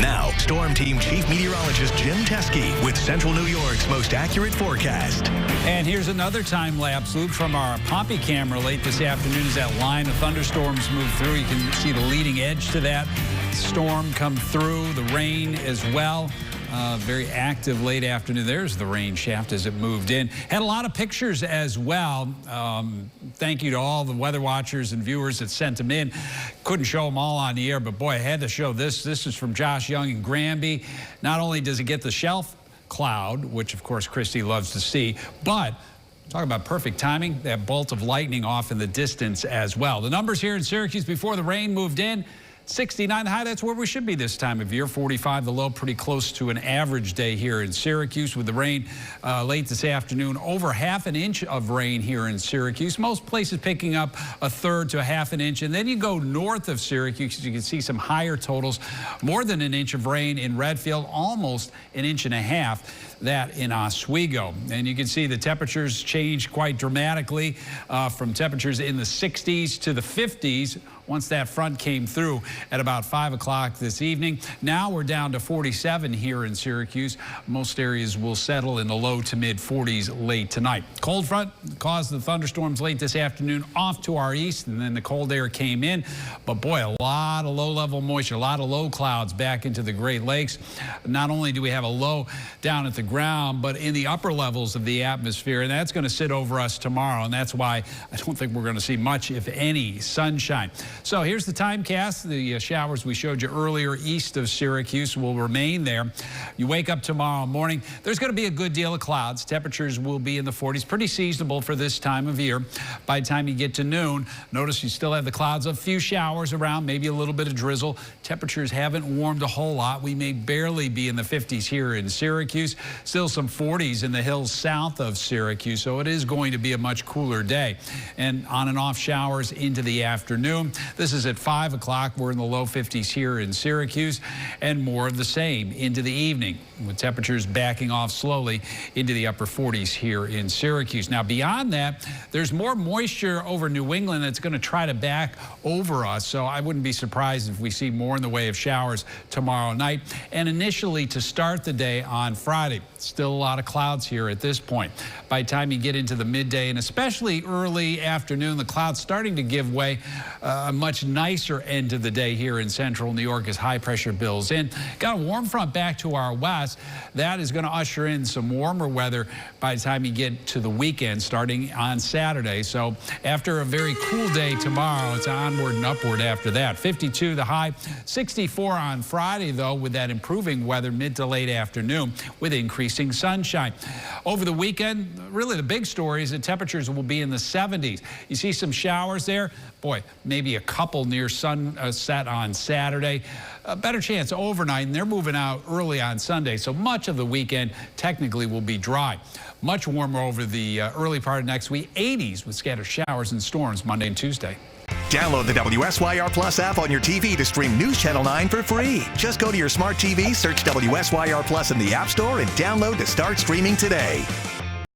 Now, Storm Team Chief Meteorologist Jim Teske with Central New York's most accurate forecast. And here's another time-lapse loop from our Pompey camera late this afternoon as that line of thunderstorms move through. You can see the leading edge to that storm come through, the rain as well. Very active late afternoon. There's the rain shaft as it moved in. Had a lot of pictures as well. Thank you to all the weather watchers and viewers that sent them in. Couldn't show them all on the air, but boy, I had to show this. This is from Josh Young in Granby. Not only does it get the shelf cloud, which of course Christy loves to see, but talk about perfect timing, that bolt of lightning off in the distance as well. The numbers here in Syracuse before the rain moved in. 69 the high, that's where we should be this time of year. 45 the low, pretty close to an average day here in Syracuse with the rain late this afternoon. Over half an inch of rain here in Syracuse. Most places picking up a third to a half an inch. And then you go north of Syracuse, you can see some higher totals. More than an inch of rain in Redfield, almost an inch and a half. That in Oswego. And you can see the temperatures change quite dramatically from temperatures in the 60s to the 50s once that front came through at about 5 o'clock this evening. Now we're down to 47 here in Syracuse. Most areas will settle in the low to mid 40s late tonight. Cold front caused the thunderstorms late this afternoon off to our east, and then the cold air came in. But boy, a lot of low-level moisture, a lot of low clouds back into the Great Lakes. Not only do we have a low down at the ground, but in the upper levels of the atmosphere, and that's going to sit over us tomorrow, and that's why I don't think we're going to see much, if any, sunshine. So here's the timecast. The showers we showed you earlier east of Syracuse will remain there. You wake up tomorrow morning, there's going to be a good deal of clouds. Temperatures will be in the 40s, pretty seasonable for this time of year. By the time you get to noon, notice you still have the clouds, a few showers around, maybe a little bit of drizzle. Temperatures haven't warmed a whole lot. We may barely be in the 50s here in Syracuse. Still some 40s in the hills south of Syracuse, so it is going to be a much cooler day. And on and off showers into the afternoon. This is at 5 o'clock. We're in the low 50s here in Syracuse, and more of the same into the evening, with temperatures backing off slowly into the upper 40s here in Syracuse. Now, beyond that, there's more moisture over New England that's going to try to back over us, so I wouldn't be surprised if we see more in the way of showers tomorrow night. And initially, to start the day on Friday, still a lot of clouds here at this point. By the time you get into the midday and especially early afternoon, the clouds starting to give way. A much nicer end of the day here in central New York as high pressure builds in. Got a warm front back to our west. That is going to usher in some warmer weather by the time you get to the weekend starting on Saturday. So after a very cool day tomorrow, it's onward and upward after that. 52 the high, 64 on Friday though, with that improving weather mid to late afternoon with increasing sunshine. Over the weekend, really the big story is that temperatures will be in the 70s. You see some showers there. Boy, maybe a couple near sunset on Saturday. A better chance overnight, and they're moving out early on Sunday, so much of the weekend technically will be dry. Much warmer over the early part of next week. 80s with scattered showers and storms Monday and Tuesday. Download the WSYR Plus app on your TV to stream News Channel 9 for free. Just go to your smart TV, search WSYR Plus in the App Store, and download to start streaming today.